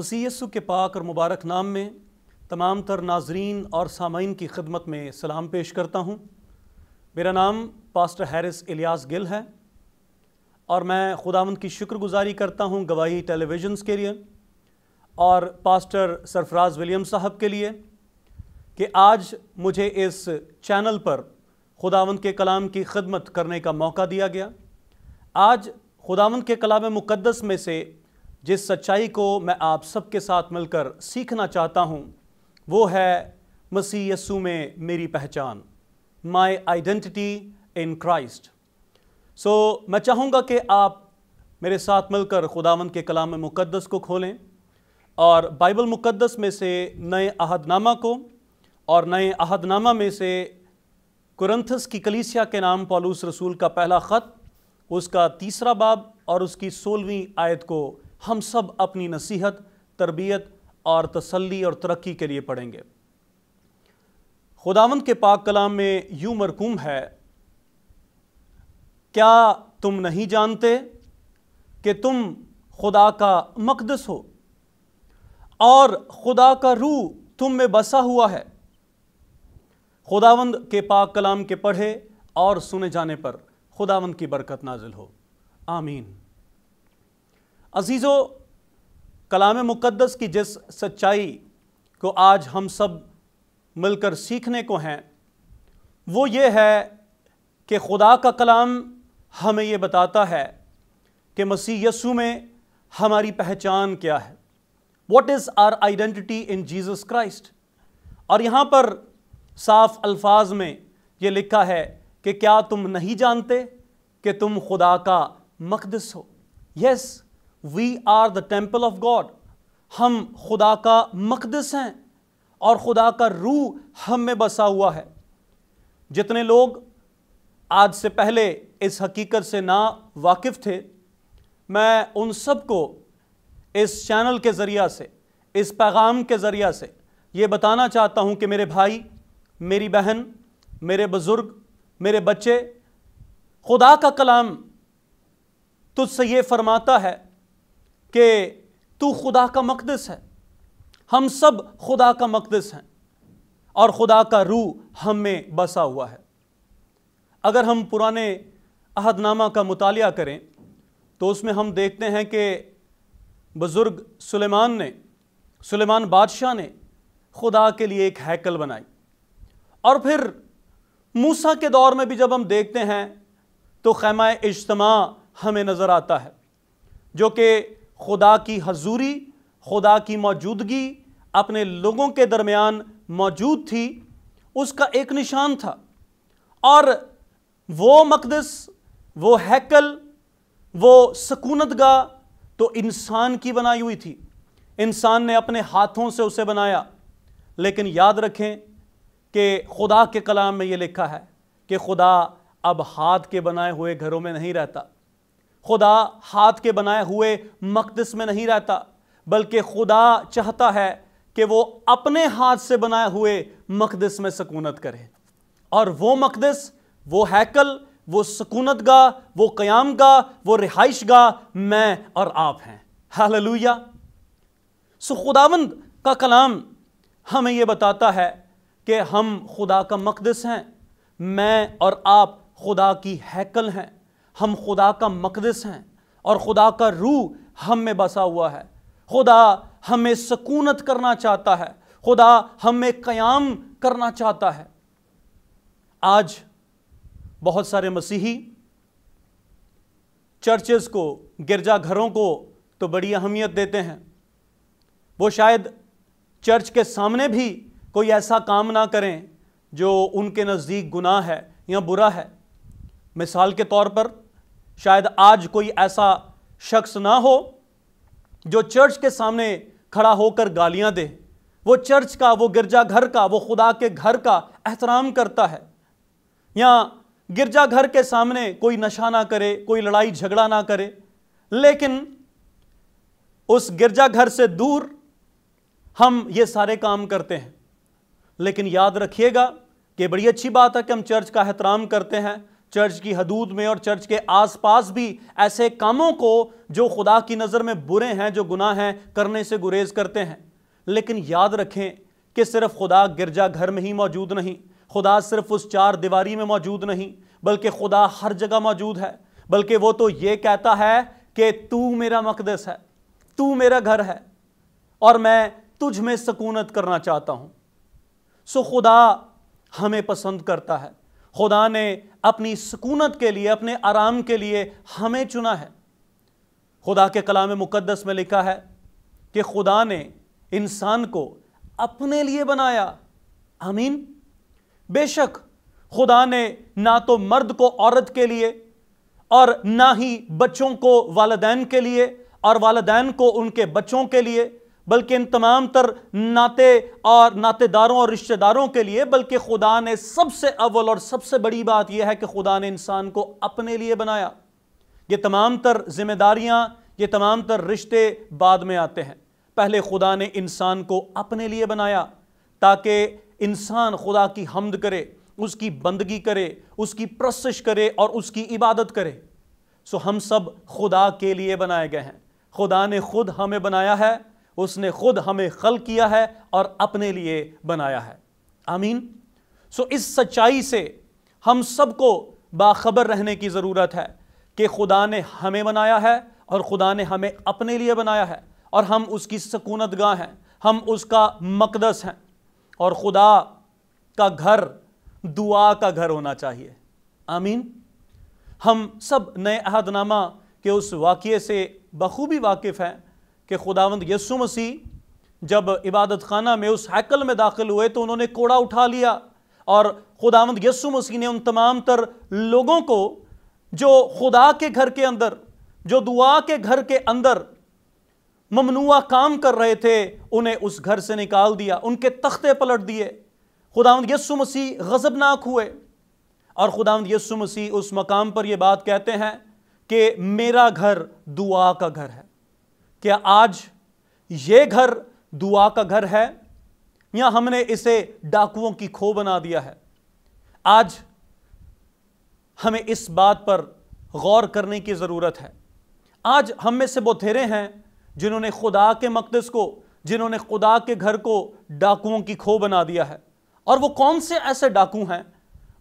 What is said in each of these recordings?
مسیح یسوع کے پاک اور مبارک نام میں تمام تر ناظرین اور سامعین کی خدمت میں سلام پیش کرتا ہوں۔ میرا نام پاسٹر ہیرس الیاس گل ہے اور میں خداوند کی شکر گزاری کرتا ہوں گواہی ٹیلی ویژنز کے لیے اور پاسٹر سرفراز ولیم صاحب کے لیے کہ آج مجھے اس چینل پر خداوند کے کلام کی خدمت کرنے کا موقع دیا گیا۔ آج خداوند کے کلام مقدس میں سے جس سچائی کو میں آپ سب کے ساتھ مل کر سیکھنا چاہتا ہوں وہ ہے مسیح یسوع میں میری پہچان، مائی آئیڈینٹی ان کرائسٹ۔ میں چاہوں گا کہ آپ میرے ساتھ مل کر خداوند کے کلام مقدس کو کھولیں اور بائبل مقدس میں سے نئے عہد نامہ کو اور نئے عہد نامہ میں سے کرنتھس کی کلیسیا کے نام پولس رسول کا پہلا خط، اس کا 3 باب اور اس کی 16ویں آیت کو ہم سب اپنی نصیحت، تربیت اور تسلی اور ترقی کے لیے پڑھیں گے۔ خداوند کے پاک کلام میں یوں مرقوم ہے، کیا تم نہیں جانتے کہ تم خدا کا مقدس ہو اور خدا کا روح تم میں بسا ہوا ہے۔ خداوند کے پاک کلام کے پڑھے اور سنے جانے پر خداوند کی برکت نازل ہو، آمین۔ عزیزو، کلام مقدس کی جس سچائی کو آج ہم سب مل کر سیکھنے کو ہیں وہ یہ ہے کہ خدا کا کلام ہمیں یہ بتاتا ہے کہ مسیح یسوع میں ہماری پہچان کیا ہے۔ What is our identity in Jesus Christ؟ اور یہاں پر صاف الفاظ میں یہ لکھا ہے کہ کیا تم نہیں جانتے کہ تم خدا کا مقدس ہو؟ Yes, we are the temple of God۔ ہم خدا کا مقدس ہیں اور خدا کا روح ہم میں بسا ہوا ہے۔ جتنے لوگ آج سے پہلے اس حقیقت سے نا واقف تھے، میں ان سب کو اس چینل کے ذریعہ سے، اس پیغام کے ذریعہ سے یہ بتانا چاہتا ہوں کہ میرے بھائی، میری بہن، میرے بزرگ، میرے بچے، خدا کا کلام تجھ سے یہ فرماتا ہے کہ تو خدا کا مقدس ہے۔ ہم سب خدا کا مقدس ہیں اور خدا کا روح ہم میں بسا ہوا ہے۔ اگر ہم پرانے عہد نامہ کا مطالعہ کریں تو اس میں ہم دیکھتے ہیں کہ بزرگ سلیمان بادشاہ نے خدا کے لیے ایک ہیکل بنائی، اور پھر موسیٰ کے دور میں بھی جب ہم دیکھتے ہیں تو خیمہ اجتماع ہمیں نظر آتا ہے جو کہ خدا کی حضوری، خدا کی موجودگی اپنے لوگوں کے درمیان موجود تھی، اس کا ایک نشان تھا۔ اور وہ مقدس، وہ ہیکل، وہ سکونت گاہ تو انسان کی بنائی ہوئی تھی، انسان نے اپنے ہاتھوں سے اسے بنایا۔ لیکن یاد رکھیں کہ خدا کے کلام میں یہ لکھا ہے کہ خدا اب ہاتھ کے بنائے ہوئے گھروں میں نہیں رہتا، خدا ہاتھ کے بنائے ہوئے مقدس میں نہیں رہتا، بلکہ خدا چاہتا ہے کہ وہ اپنے ہاتھ سے بنائے ہوئے مقدس میں سکونت کرے۔ اور وہ مقدس، وہ ہیکل، وہ سکونت گاہ، وہ قیام گاہ، وہ رہائش گاہ میں اور آپ ہیں۔ ہاللویا۔ خداوند کا کلام ہمیں یہ بتاتا ہے کہ ہم خدا کا مقدس ہیں، میں اور آپ خدا کی ہیکل ہیں، ہم خدا کا مقدس ہیں اور خدا کا روح ہم میں بسا ہوا ہے۔ خدا ہمیں سکونت کرنا چاہتا ہے، خدا ہمیں قیام کرنا چاہتا ہے۔ آج بہت سارے مسیحی چرچز کو، گرجا گھروں کو تو بڑی اہمیت دیتے ہیں، وہ شاید چرچ کے سامنے بھی کوئی ایسا کام نہ کریں جو ان کے نزدیک گناہ ہے یا برا ہے۔ مثال کے طور پر شاید آج کوئی ایسا شخص نہ ہو جو چرچ کے سامنے کھڑا ہو کر گالیاں دے، وہ چرچ کا، وہ گرجا گھر کا، وہ خدا کے گھر کا احترام کرتا ہے، یا گرجا گھر کے سامنے کوئی نشہ نہ کرے، کوئی لڑائی جھگڑا نہ کرے، لیکن اس گرجا گھر سے دور ہم یہ سارے کام کرتے ہیں۔ لیکن یاد رکھیے گا کہ بڑی اچھی بات ہے کہ ہم چرچ کا احترام کرتے ہیں، چرچ کی حدود میں اور چرچ کے آس پاس بھی ایسے کاموں کو جو خدا کی نظر میں برے ہیں، جو گناہ ہیں، کرنے سے گریز کرتے ہیں۔ لیکن یاد رکھیں کہ صرف خدا گرجا گھر میں ہی موجود نہیں، خدا صرف اس چار دیواری میں موجود نہیں، بلکہ خدا ہر جگہ موجود ہے۔ بلکہ وہ تو یہ کہتا ہے کہ تو میرا مقدس ہے، تو میرا گھر ہے، اور میں تجھ میں سکونت کرنا چاہتا ہوں۔ سو خدا ہمیں پسند کرتا ہے، خدا نے اپنی سکونت کے لیے، اپنے آرام کے لیے ہمیں چنا ہے۔ خدا کے کلام مقدس میں لکھا ہے کہ خدا نے انسان کو اپنے لیے بنایا۔ آمین۔ بے شک خدا نے نہ تو مرد کو عورت کے لیے، اور نہ ہی بچوں کو والدین کے لیے، اور والدین کو ان کے بچوں کے لیے، بلکہ ان تمام تر ناطے داروں اور رشتہ داروں کے لیے، بلکہ خدا نے سب سے اول اور سب سے بڑی بات یہ ہے کہ خدا نے انسان کو اپنے لیے بنایا۔ یہ تمام تر ذمہ داریاں، یہ تمام تر رشتے بعد میں آتے ہیں۔ پہلے خدا نے انسان کو اپنے لیے بنایا تاکہ انسان خدا کی حمد کرے، اس کی بندگی کرے، اس کی پرستش کرے اور اس کی عبادت کرے۔ سو ہم سب خدا کے لیے بنائے گئے ہیں۔ خدا نے خود ہمیں بنایا ہے، اس نے خود ہمیں خلق کیا ہے اور اپنے لیے بنایا ہے۔ آمین۔ سو اس سچائی سے ہم سب کو باخبر رہنے کی ضرورت ہے کہ خدا نے ہمیں بنایا ہے اور خدا نے ہمیں اپنے لیے بنایا ہے، اور ہم اس کی سکونت گاہ ہیں، ہم اس کا مقدس ہیں، اور خدا کا گھر دعا کا گھر ہونا چاہیے۔ آمین۔ ہم سب نئے عہد نامہ کے اس واقعے سے بخوبی واقف ہیں کہ خداوند یسوع مسیح جب عبادت خانہ میں اس ہیکل میں داخل ہوئے تو انہوں نے کوڑا اٹھا لیا، اور خداوند یسوع مسیح نے ان تمام تر لوگوں کو جو خدا کے گھر کے اندر، جو دعا کے گھر کے اندر ممنوع کام کر رہے تھے، انہیں اس گھر سے نکال دیا، ان کے تختے پلٹ دیے۔ خداوند یسوع مسیح غضبناک ہوئے، اور خداوند یسوع مسیح اس مقام پر یہ بات کہتے ہیں کہ میرا گھر دعا کا گھر ہے۔ کیا آج یہ گھر دعا کا گھر ہے، یا ہم نے اسے ڈاکوؤں کی کھو بنا دیا ہے؟ آج ہمیں اس بات پر غور کرنے کی ضرورت ہے۔ آج ہم میں سے بہتھیرے ہیں جنہوں نے خدا کے مقدس کو، جنہوں نے خدا کے گھر کو ڈاکوؤں کی کھو بنا دیا ہے۔ اور وہ کون سے ایسے ڈاکو ہیں،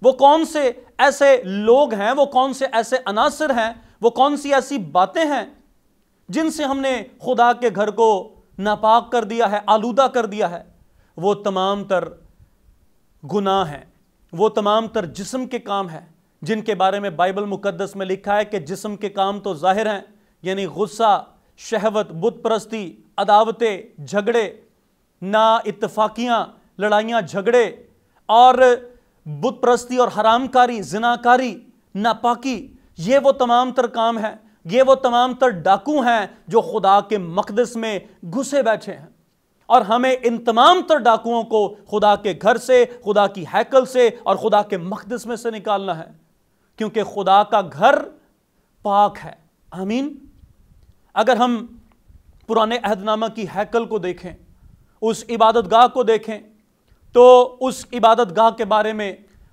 وہ کون سے ایسے لوگ ہیں، وہ کون سے ایسے عناصر ہیں، وہ کون سی ایسی باتیں ہیں جن سے ہم نے خدا کے گھر کو ناپاک کر دیا ہے، آلودہ کر دیا ہے؟ وہ تمام تر گناہ ہیں، وہ تمام تر جسم کے کام ہیں جن کے بارے میں بائبل مقدس میں لکھا ہے کہ جسم کے کام تو ظاہر ہیں، یعنی غصہ، شہوت، بت پرستی، عداوتیں، جھگڑے، نا اتفاقیاں، لڑائیاں، جھگڑے، اور بت پرستی اور حرام کاری، زناکاری، ناپاکی، یہ وہ تمام تر کام ہیں، یہ وہ تمام تر ڈاکو ہیں جو خدا کے مقدس میں گھسے بیٹھے ہیں۔ اور ہمیں ان تمام تر ڈاکوؤں کو خدا کے گھر سے، خدا کی ہیکل سے اور خدا کے مقدس میں سے نکالنا ہے، کیونکہ خدا کا گھر پاک ہے۔ آمین۔ اگر ہم پرانے عہد نامہ کی ہیکل کو دیکھیں، اس عبادت گاہ کو دیکھیں، تو اس عبادت گاہ کے بارے میں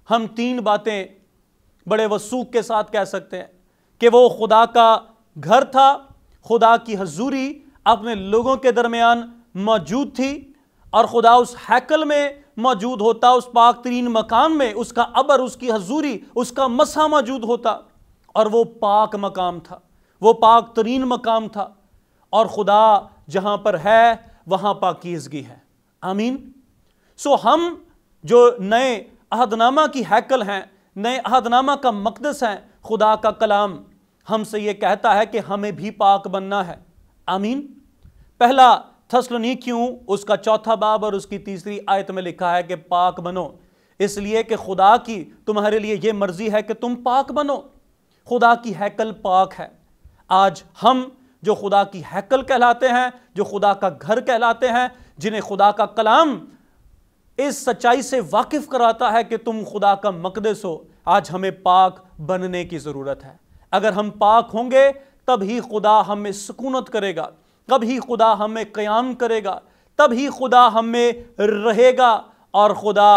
ہم تین باتیں بڑے وثوق کے ساتھ کہہ سکتے ہیں کہ وہ خدا کا گھر تھا، خدا کی حضوری اپنے لوگوں کے درمیان موجود تھی، اور خدا اس ہیکل میں موجود ہوتا، اس پاک ترین مقام میں اس کا عبر، اس کی حضوری، اس کا مسح موجود ہوتا، اور وہ پاک مقام تھا، وہ پاک ترین مقام تھا، اور خدا جہاں پر ہے وہاں پاکیزگی ہے۔ آمین۔ سو ہم جو نئے عہد نامہ کی ہیکل ہیں، نئے عہد نامہ کا مقدس ہیں، خدا کا کلام ہم سے یہ کہتا ہے کہ ہمیں بھی پاک بننا ہے۔ آمین۔ پہلا تھسلونیکیوں اس کا 4 باب اور اس کی 3 آیت میں لکھا ہے کہ پاک بنو، اس لیے کہ خدا کی تمہارے لیے یہ مرضی ہے کہ تم پاک بنو۔ خدا کی ہیکل پاک ہے۔ آج ہم جو خدا کی ہیکل کہلاتے ہیں، جو خدا کا گھر کہلاتے ہیں، جنہیں خدا کا کلام اس سچائی سے واقف کراتا ہے کہ تم خدا کا مقدس ہو، آج ہمیں پاک بننے کی ضرورت ہے۔ اگر ہم پاک ہوں گے تب ہی خدا ہمیں سکونت کرے گا، تب ہی خدا ہمیں قیام کرے گا، تب ہی خدا ہمیں رہے گا، اور خدا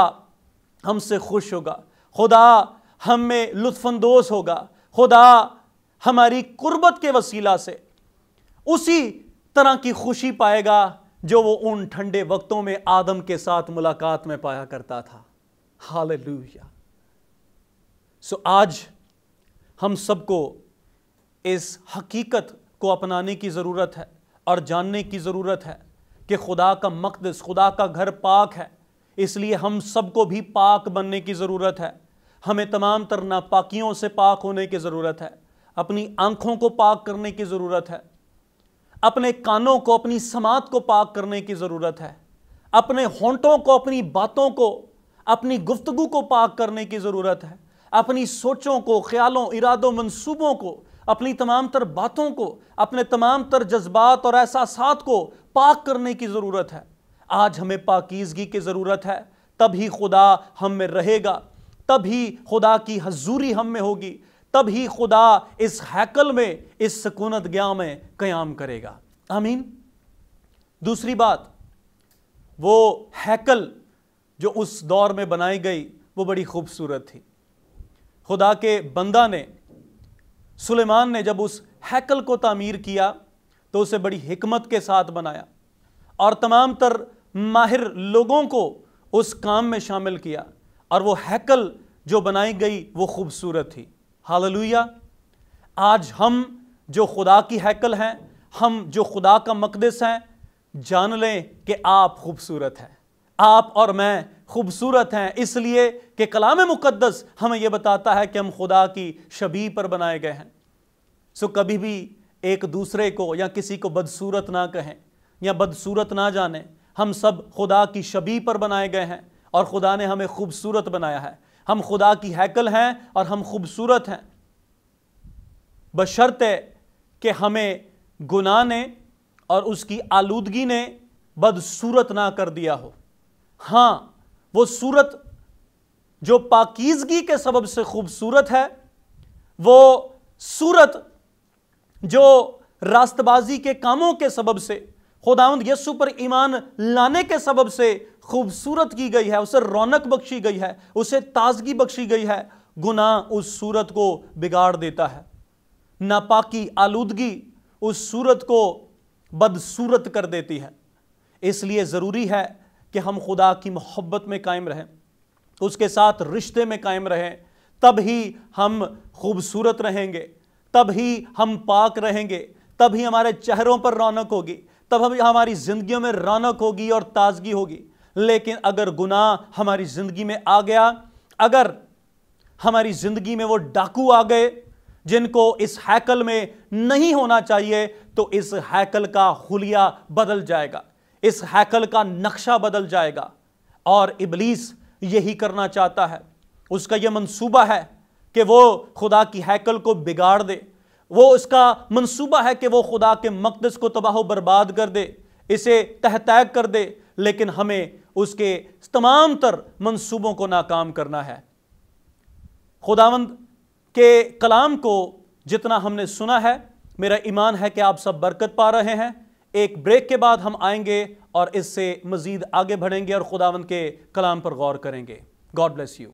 ہم سے خوش ہوگا۔ خدا ہم میں لطف اندوز ہوگا، خدا ہماری قربت کے وسیلہ سے اسی طرح کی خوشی پائے گا جو وہ ان ٹھنڈے وقتوں میں آدم کے ساتھ ملاقات میں پایا کرتا تھا۔ ہاللیلویا۔ آج ہم سب کو اس حقیقت کو اپنانے کی ضرورت ہے اور جاننے کی ضرورت ہے کہ خدا کا مقدس، خدا کا گھر پاک ہے، اس لیے ہم سب کو بھی پاک بننے کی ضرورت ہے۔ ہمیں تمام تر ناپاکیوں سے پاک ہونے کی ضرورت ہے، اپنی آنکھوں کو پاک کرنے کی ضرورت ہے، اپنے کانوں کو، اپنی سماعت کو پاک کرنے کی ضرورت ہے، اپنے ہونٹوں کو، اپنی باتوں کو، اپنی گفتگو کو پاک کرنے کی ضرورت ہے، اپنی سوچوں کو، خیالوں، ارادوں، منصوبوں کو، اپنی تمام تر باتوں کو، اپنے تمام تر جذبات اور احساسات کو پاک کرنے کی ضرورت ہے۔ آج ہمیں پاکیزگی کی ضرورت ہے، تب ہی خدا ہم میں رہے گا، تب ہی خدا کی حضوری ہم میں ہوگی، تب ہی خدا اس ہیکل میں، اس سکونت گاہ میں قیام کرے گا۔ آمین۔ دوسری بات، وہ ہیکل جو اس دور میں بنائی گئی وہ بڑی خوبصورت تھی۔ خدا کے بندہ نے، سلیمان نے جب اس ہیکل کو تعمیر کیا تو اسے بڑی حکمت کے ساتھ بنایا اور تمام تر ماہر لوگوں کو اس کام میں شامل کیا، اور وہ ہیکل جو بنائی گئی وہ خوبصورت تھی۔ ہاللیلویا۔ آج ہم جو خدا کی ہیکل ہیں، ہم جو خدا کا مقدس ہیں، جان لیں کہ آپ خوبصورت ہیں، آپ اور میں خوبصورت ہیں، اس لیے کہ کلام مقدس ہمیں یہ بتاتا ہے کہ ہم خدا کی شبیہ پر بنائے گئے ہیں۔ کبھی بھی ایک دوسرے کو یا کسی کو بدصورت نہ کہیں یا بدصورت نہ جانیں، ہم سب خدا کی شبیہ پر بنائے گئے ہیں اور خدا نے ہمیں خوبصورت بنایا ہے۔ ہم خدا کی ہیکل ہیں اور ہم خوبصورت ہیں، بشرطے کہ ہمیں گناہ نے اور اس کی آلودگی نے بدصورت نہ کر دیا ہو۔ ہاں، وہ صورت جو پاکیزگی کے سبب سے خوبصورت ہے، وہ صورت جو راست بازی کے کاموں کے سبب سے، خداوند یسوع پر ایمان لانے کے سبب سے خوبصورت کی گئی ہے، اسے رونق بخشی گئی ہے، اسے تازگی بخشی گئی ہے، گناہ اس صورت کو بگاڑ دیتا ہے۔ ناپاکی، آلودگی اس صورت کو بدصورت کر دیتی ہے۔ اس لیے ضروری ہے کہ ہم خدا کی محبت میں قائم رہیں، اس کے ساتھ رشتے میں قائم رہیں، تب ہی ہم خوبصورت رہیں گے، تب ہی ہم پاک رہیں گے، تب ہی ہمارے چہروں پر رونق ہوگی، تب ہماری زندگیوں میں رونق ہوگی اور تازگی ہوگی۔ لیکن اگر گناہ ہماری زندگی میں آ گیا، اگر ہماری زندگی میں وہ ڈاکو آ گئے جن کو اس ہیکل میں نہیں ہونا چاہیے، تو اس ہیکل کا حلیہ بدل جائے گا، اس ہیکل کا نقشہ بدل جائے گا، اور ابلیس یہی کرنا چاہتا ہے۔ اس کا یہ منصوبہ ہے کہ وہ خدا کی ہیکل کو بگاڑ دے، وہ اس کا منصوبہ ہے کہ وہ خدا کے مقدس کو تباہ و برباد کر دے، اسے تہہ تیگ کر دے، لیکن ہمیں اس کے تمام تر منصوبوں کو ناکام کرنا ہے۔ خداوند کے کلام کو جتنا ہم نے سنا ہے، میرا ایمان ہے کہ آپ سب برکت پا رہے ہیں۔ ایک بریک کے بعد ہم آئیں گے اور اس سے مزید آگے بڑھیں گے اور خداوند کے کلام پر غور کریں گے۔ God bless you.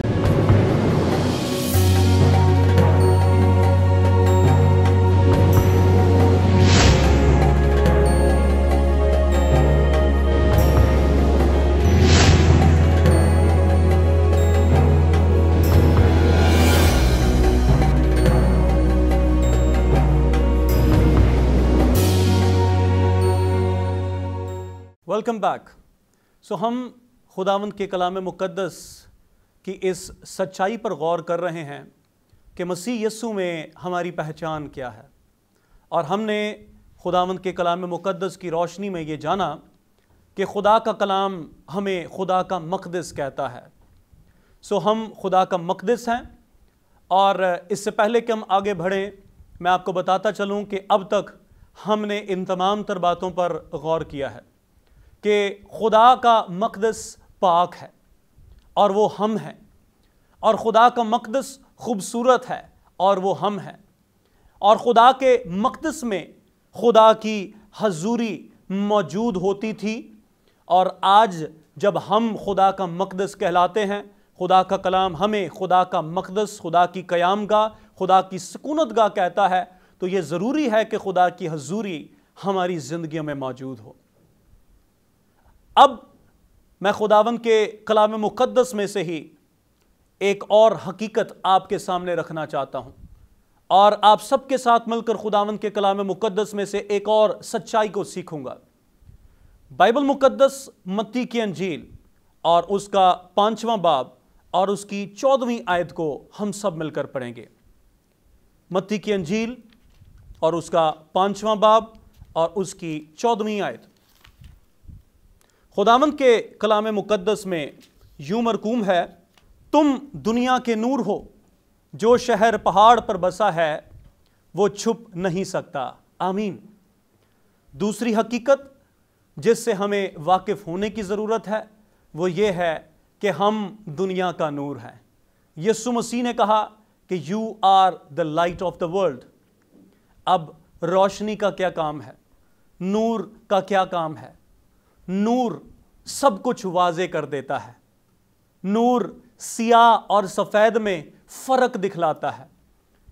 Welcome back. ہم خداوند کے کلام مقدس کی اس سچائی پر غور کر رہے ہیں کہ مسیح یسوع میں ہماری پہچان کیا ہے، اور ہم نے خداوند کے کلام مقدس کی روشنی میں یہ جانا کہ خدا کا کلام ہمیں خدا کا مقدس کہتا ہے۔ ہم خدا کا مقدس ہیں، اور اس سے پہلے کہ ہم آگے بڑھیں، میں آپ کو بتاتا چلوں کہ اب تک ہم نے ان تمام تر باتوں پر غور کیا ہے کہ خدا کا مقدس پاک ہے اور وہ ہم ہیں، اور خدا کا مقدس خوبصورت ہے اور وہ ہم ہیں، اور خدا کے مقدس میں خدا کی حضوری موجود ہوتی تھی، اور آج جب ہم خدا کا مقدس کہلاتے ہیں، خدا کا کلام ہمیں خدا کا مقدس، خدا کی قیام گاہ، خدا کی سکونت گاہ کہتا ہے، تو یہ ضروری ہے کہ خدا کی حضوری ہماری زندگیوں میں موجود ہو۔ اب میں خداوند کے کلام مقدس میں سے ہی ایک اور حقیقت آپ کے سامنے رکھنا چاہتا ہوں، اور آپ سب کے ساتھ مل کر خداوند کے کلام مقدس میں سے ایک اور سچائی کو سیکھوں گا۔ بائبل مقدس متی کی انجیل اور اس کا 5واں باب اور اس کی 14ویں آیت کو ہم سب مل کر پڑھیں گے۔ متی کی انجیل اور اس کا 5واں باب اور اس کی 14ویں آیت۔ خداوند کے کلام مقدس میں یوں مرقوم ہے، تم دنیا کے نور ہو، جو شہر پہاڑ پر بسا ہے وہ چھپ نہیں سکتا۔ آمین۔ دوسری حقیقت جس سے ہمیں واقف ہونے کی ضرورت ہے وہ یہ ہے کہ ہم دنیا کا نور ہیں۔ یسوع مسیح نے کہا کہ you are the light of the world. اب روشنی کا کیا کام ہے؟ نور کا کیا کام ہے؟ نور سب کچھ واضح کر دیتا ہے۔ نور سیاہ اور سفید میں فرق دکھلاتا ہے۔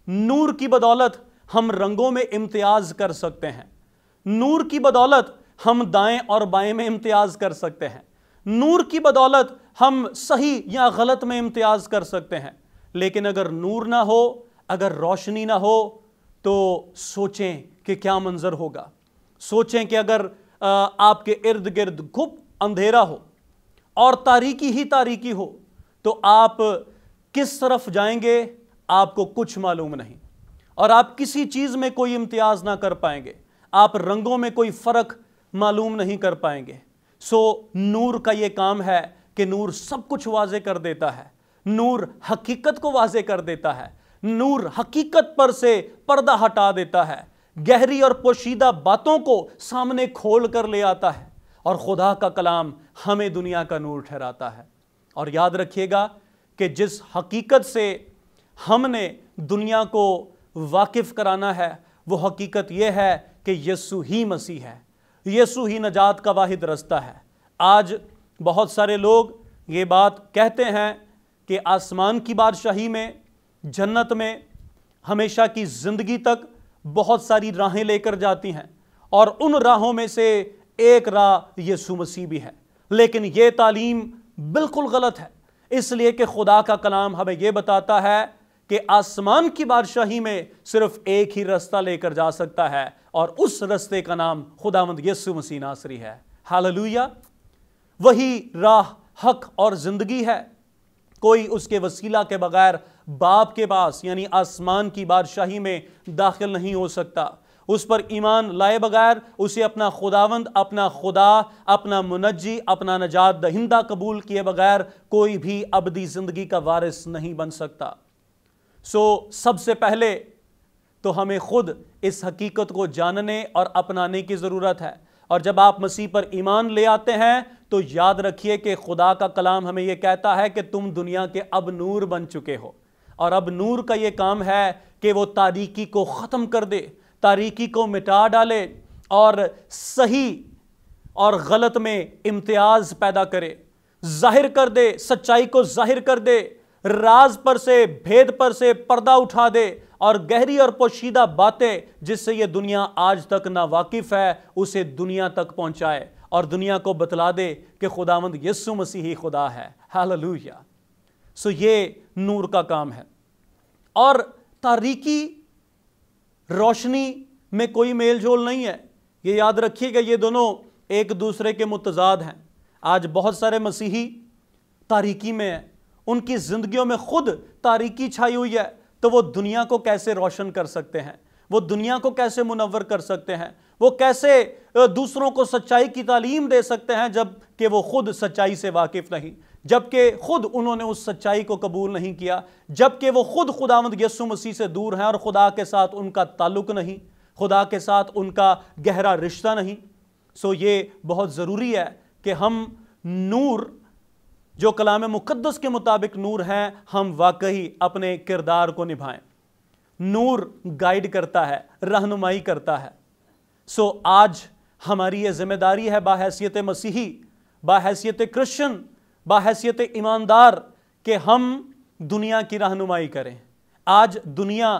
نور کی بدولت ہم رنگوں میں امتیاز کر سکتے ہیں۔ نور کی بدولت ہم دائیں اور بائیں میں امتیاز کر سکتے ہیں۔ نور کی بدولت ہم صحیح یا غلط میں امتیاز کر سکتے ہیں۔ لیکن اگر نور نہ ہو، اگر روشنی نہ ہو، تو سوچیں کہ کیا منظر ہوگا۔ سوچیں کہ اگر آپ کے ارد گرد گھپ اندھیرا ہو اور تاریکی ہی تاریکی ہو تو آپ کس طرف جائیں گے؟ آپ کو کچھ معلوم نہیں، اور آپ کسی چیز میں کوئی امتیاز نہ کر پائیں گے۔ آپ رنگوں میں کوئی فرق معلوم نہیں کر پائیں گے۔ سو نور کا یہ کام ہے کہ نور سب کچھ واضح کر دیتا ہے۔ نور حقیقت کو واضح کر دیتا ہے۔ نور حقیقت پر سے پردہ ہٹا دیتا ہے، گہری اور پوشیدہ باتوں کو سامنے کھول کر لے آتا ہے، اور خدا کا کلام ہمیں دنیا کا نور ٹھہراتا ہے۔ اور یاد رکھیے گا کہ جس حقیقت سے ہم نے دنیا کو واقف کرانا ہے وہ حقیقت یہ ہے کہ یسوع ہی مسیح ہے، یسوع ہی نجات کا واحد رستہ ہے۔ آج بہت سارے لوگ یہ بات کہتے ہیں کہ آسمان کی بادشاہی میں، جنت میں، ہمیشہ کی زندگی تک بہت ساری راہیں لے کر جاتی ہیں، اور ان راہوں میں سے ایک راہ یسوع مسیح بھی ہے۔ لیکن یہ تعلیم بالکل غلط ہے، اس لیے کہ خدا کا کلام ہمیں یہ بتاتا ہے کہ آسمان کی بادشاہی میں صرف ایک ہی رستہ لے کر جا سکتا ہے، اور اس رستے کا نام خداوند یسوع مسیح ناصری ہے۔ ہاللویا۔ وہی راہ، حق اور زندگی ہے۔ کوئی اس کے وسیلہ کے بغیر باپ کے پاس یعنی آسمان کی بادشاہی میں داخل نہیں ہو سکتا۔ اس پر ایمان لائے بغیر اسے اپنا خداوند، اپنا خدا، اپنا منجی، اپنا نجات دہندہ قبول کیے بغیر کوئی بھی ابدی زندگی کا وارث نہیں بن سکتا۔ سو سب سے پہلے تو ہمیں خود اس حقیقت کو جاننے اور اپنانے کی ضرورت ہے، اور جب آپ مسیح پر ایمان لے آتے ہیں تو یاد رکھیے کہ خدا کا کلام ہمیں یہ کہتا ہے کہ تم دنیا کے اب نور بن چکے ہو، اور اب نور کا یہ کام ہے کہ وہ تاریکی کو ختم کر دے، تاریکی کو مٹا ڈالے، اور صحیح اور غلط میں امتیاز پیدا کرے، ظاہر کر دے، سچائی کو ظاہر کر دے، راز پر سے، بھید پر سے پردہ اٹھا دے، اور گہری اور پوشیدہ باتیں جس سے یہ دنیا آج تک نا واقف ہے اسے دنیا تک پہنچائے، اور دنیا کو بتلا دے کہ خداوند یسوع مسیح ہی خدا ہے۔ ہاللویا۔ سو یہ نور کا کام ہے، اور تاریکی روشنی میں کوئی میل جول نہیں ہے۔ یہ یاد رکھیے کہ یہ دونوں ایک دوسرے کے متضاد ہیں۔ آج بہت سارے مسیحی تاریکی میں ہیں، ان کی زندگیوں میں خود تاریکی چھائی ہوئی ہے، تو وہ دنیا کو کیسے روشن کر سکتے ہیں؟ وہ دنیا کو کیسے منور کر سکتے ہیں؟ وہ کیسے دوسروں کو سچائی کی تعلیم دے سکتے ہیں جب کہ وہ خود سچائی سے واقف نہیں، جب کہ خود انہوں نے اس سچائی کو قبول نہیں کیا، جب کہ وہ خود خداوند یسوع مسیح سے دور ہیں، اور خدا کے ساتھ ان کا تعلق نہیں، خدا کے ساتھ ان کا گہرا رشتہ نہیں۔ سو یہ بہت ضروری ہے کہ ہم نور جو کلام مقدس کے مطابق نور ہیں، ہم واقعی اپنے کردار کو نبھائیں۔ نور گائیڈ کرتا ہے، رہنمائی کرتا ہے۔ سو آج ہماری یہ ذمہ داری ہے بحیثیت مسیحی، بحیثیت کرسچن، بحیثیت ایماندار، کہ ہم دنیا کی رہنمائی کریں۔ آج دنیا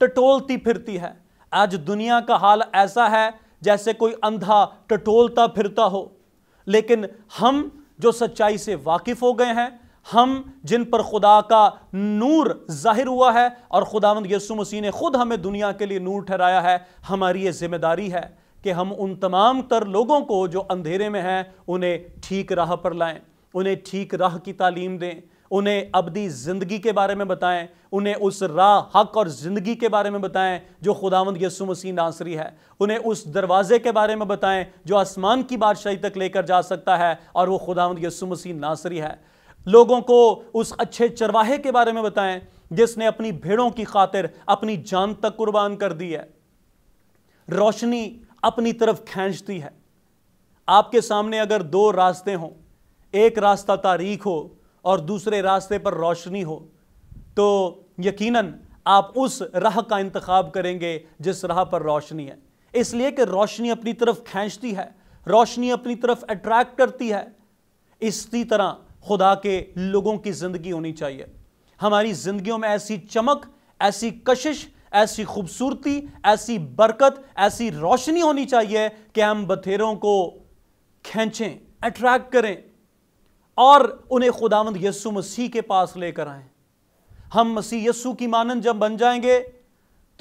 ٹٹولتی پھرتی ہے، آج دنیا کا حال ایسا ہے جیسے کوئی اندھا ٹٹولتا پھرتا ہو، لیکن ہم جو سچائی سے واقف ہو گئے ہیں، ہم جن پر خدا کا نور ظاہر ہوا ہے اور خداوند یسوع مسیح نے خود ہمیں دنیا کے لیے نور ٹھہرایا ہے، ہماری یہ ذمہ داری ہے کہ ہم ان تمام تر لوگوں کو جو اندھیرے میں ہیں انہیں ٹھیک راہ پر لائیں، انہیں ٹھیک راہ کی تعلیم دیں، انہیں ابدی زندگی کے بارے میں بتائیں، انہیں اس راہ، حق اور زندگی کے بارے میں بتائیں جو خداوند یسوع مسیح ناصری ہے، انہیں اس دروازے کے بارے میں بتائیں جو آسمان کی بادشاہی تک لے کر جا سکتا ہے، اور وہ خداوند یسوع مسیح ناصری ہے۔ لوگوں کو اس اچھے چرواہے کے بارے میں بتائیں جس نے اپنی بھیڑوں کی خاطر اپنی جان تک قربان کر دی ہے۔ روشنی اپنی طرف کھینچتی ہے۔ آپ کے سامنے اگر دو راستے ہوں، ایک راستہ تاریک ہو اور دوسرے راستے پر روشنی ہو، تو یقیناً آپ اس راہ کا انتخاب کریں گے جس راہ پر روشنی ہے، اس لیے کہ روشنی اپنی طرف کھینچتی ہے، روشنی اپنی طرف اٹریکٹ کرتی ہے۔ اسی طرح خدا کے لوگوں کی زندگی ہونی چاہیے۔ ہماری زندگیوں میں ایسی چمک، ایسی کشش، ایسی خوبصورتی، ایسی برکت، ایسی روشنی ہونی چاہیے کہ ہم بتھیروں کو کھینچیں، اٹریکٹ کریں اور انہیں خداوند یسوع مسیح کے پاس لے کر آئیں۔ ہم مسیح یسوع کی مانند جب بن جائیں گے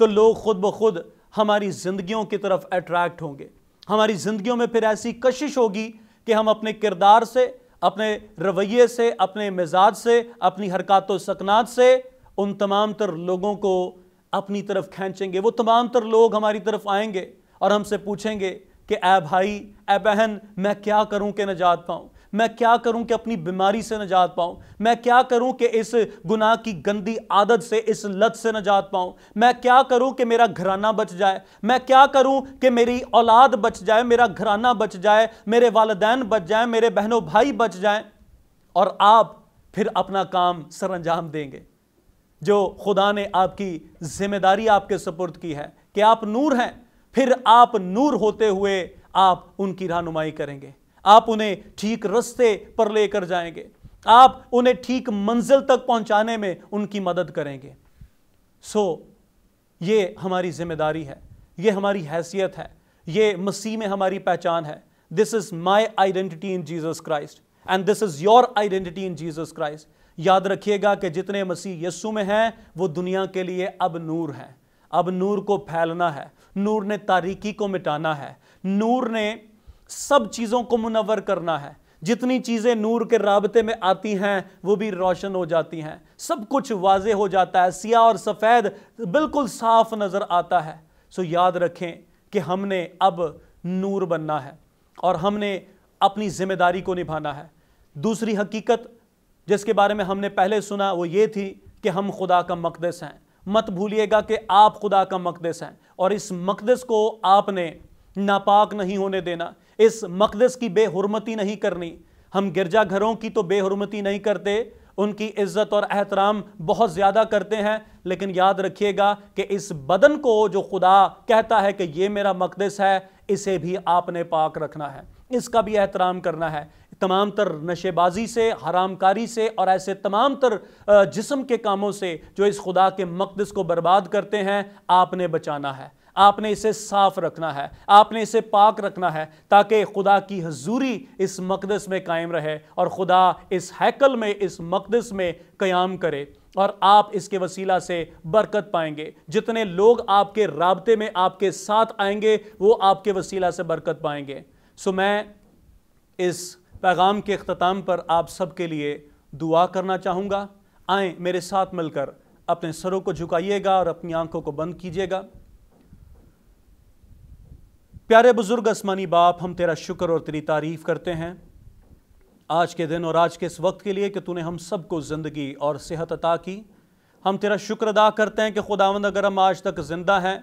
تو لوگ خود بخود ہماری زندگیوں کی طرف اٹریکٹ ہوں گے۔ ہماری زندگیوں میں پھر ایسی کشش ہوگی کہ ہم اپنے کردار سے، اپنے رویے سے، اپنے مزاج سے، اپنی حرکات و سکنات سے ان تمام تر لوگوں کو اپنی طرف کھینچیں گے۔ وہ تمام تر لوگ ہماری طرف آئیں گے اور ہم سے پوچھیں گے کہ اے بھائی، اے بہن، میں کیا کروں کہ نجات پاؤں؟ میں کیا کروں کہ اپنی بیماری سے نجات پاؤں؟ میں کیا کروں کہ اس گناہ کی گندی عادت سے، اس لت سے نجات پاؤں؟ میں کیا کروں کہ میرا گھرانہ بچ جائے؟ میں کیا کروں کہ میری اولاد بچ جائے، میرا گھرانہ بچ جائے، میرے والدین بچ جائیں، میرے بہنوں بھائی بچ جائیں؟ اور آپ پھر اپنا کام سر انجام دیں گے جو خدا نے آپ کی ذمہ داری آپ کے سپرد کی ہے کہ آپ نور ہیں۔ پھر آپ نور ہوتے ہوئے آپ ان کی رہنمائی کریں گے، آپ انہیں ٹھیک رستے پر لے کر جائیں گے، آپ انہیں ٹھیک منزل تک پہنچانے میں ان کی مدد کریں گے۔ یہ ہماری ذمہ داری ہے، یہ ہماری حیثیت ہے، یہ مسیح میں ہماری پہچان ہے۔ This is my identity in Jesus Christ and this is your identity in Jesus Christ۔ یاد رکھیے گا کہ جتنے مسیح یسوع میں ہیں وہ دنیا کے لیے اب نور ہیں۔ اب نور کو پھیلنا ہے، نور نے تاریکی کو مٹانا ہے، نور نے سب چیزوں کو منور کرنا ہے۔ جتنی چیزیں نور کے رابطے میں آتی ہیں وہ بھی روشن ہو جاتی ہیں، سب کچھ واضح ہو جاتا ہے، سیاہ اور سفید بالکل صاف نظر آتا ہے۔ یاد رکھیں کہ ہم نے اب نور بننا ہے اور ہم نے اپنی ذمہ داری کو نبھانا ہے۔ دوسری حقیقت جس کے بارے میں ہم نے پہلے سنا وہ یہ تھی کہ ہم خدا کا مقدس ہیں۔ مت بھولیے گا کہ آپ خدا کا مقدس ہیں اور اس مقدس کو آپ نے ناپاک نہیں ہونے دینا، اس مقدس کی بے حرمتی نہیں کرنی۔ ہم گرجا گھروں کی تو بے حرمتی نہیں کرتے، ان کی عزت اور احترام بہت زیادہ کرتے ہیں، لیکن یاد رکھیے گا کہ اس بدن کو جو خدا کہتا ہے کہ یہ میرا مقدس ہے، اسے بھی آپ نے پاک رکھنا ہے، اس کا بھی احترام کرنا ہے۔ تمام تر نشے بازی سے، حرام کاری سے اور ایسے تمام تر جسم کے کاموں سے جو اس خدا کے مقدس کو برباد کرتے ہیں، آپ نے بچانا ہے، آپ نے اسے صاف رکھنا ہے، آپ نے اسے پاک رکھنا ہے تاکہ خدا کی حضوری اس مقدس میں قائم رہے اور خدا اس ہیکل میں، اس مقدس میں قیام کرے اور آپ اس کے وسیلہ سے برکت پائیں گے۔ جتنے لوگ آپ کے رابطے میں آپ کے ساتھ آئیں گے وہ آپ کے وسیلہ سے برکت پائیں گے۔ میں اس پیغام کے اختتام پر آپ سب کے لیے دعا کرنا چاہوں گا۔ آئیں میرے ساتھ مل کر اپنے سروں کو جھکائیے گا اور اپنی آنکھوں کو بند کیجیے گا۔ پیارے بزرگ آسمانی باپ، ہم تیرا شکر اور تیری تعریف کرتے ہیں آج کے دن اور آج کے اس وقت کے لیے کہ تو نے ہم سب کو زندگی اور صحت عطا کی۔ ہم تیرا شکر ادا کرتے ہیں کہ خداوند اگر ہم آج تک زندہ ہیں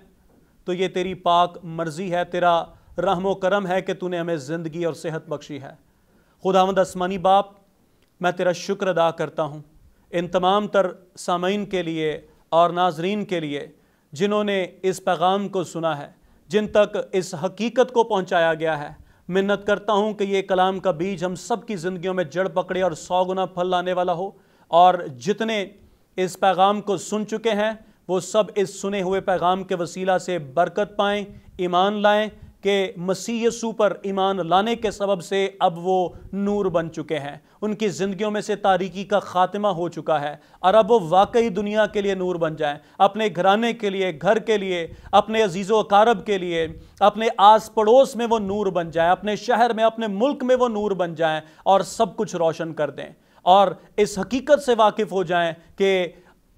تو یہ تیری پاک مرضی ہے، تیرا رحم و کرم ہے کہ تو نے ہمیں زندگی اور صحت بخشی ہے۔ خداوند آسمانی باپ، میں تیرا شکر ادا کرتا ہوں ان تمام تر سامعین کے لیے اور ناظرین کے لیے جنہوں نے اس پیغام کو سنا ہے، جن تک اس حقیقت کو پہنچایا گیا ہے۔ منت کرتا ہوں کہ یہ کلام کا بیج ہم سب کی زندگیوں میں جڑ پکڑے اور 100 گنا پھل لانے والا ہو۔ اور جتنے اس پیغام کو سن چکے ہیں وہ سب اس سنے ہوئے پیغام کے وسیلہ سے برکت پائیں، ایمان لائیں کہ مسیح یسوع پر ایمان لانے کے سبب سے اب وہ نور بن چکے ہیں، ان کی زندگیوں میں سے تاریکی کا خاتمہ ہو چکا ہے، اور اب وہ واقعی دنیا کے لیے نور بن جائیں، اپنے گھرانے کے لیے، گھر کے لیے، اپنے عزیز و اقارب کے لیے، اپنے آس پڑوس میں وہ نور بن جائیں، اپنے شہر میں، اپنے ملک میں وہ نور بن جائیں اور سب کچھ روشن کر دیں، اور اس حقیقت سے واقف ہو جائیں کہ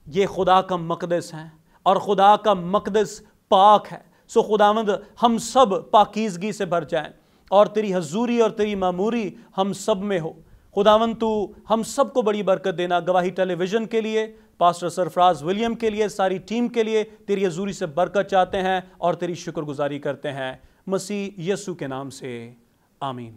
یہ خدا کا مقدس ہیں اور خدا کا مقدس پاک ہے۔ سو خداوند ہم سب پاکیزگی سے بھر جائیں اور تیری حضوری اور تیری معموری ہم سب میں ہو۔ خداوند تو ہم سب کو بڑی برکت دینا۔ گواہی ٹیلی ویژن کے لیے، پاسٹر سرفراز ولیم کے لیے، ساری ٹیم کے لیے تیری حضوری سے برکت چاہتے ہیں اور تیری شکر گزاری کرتے ہیں، مسیح یسوع کے نام سے، آمین۔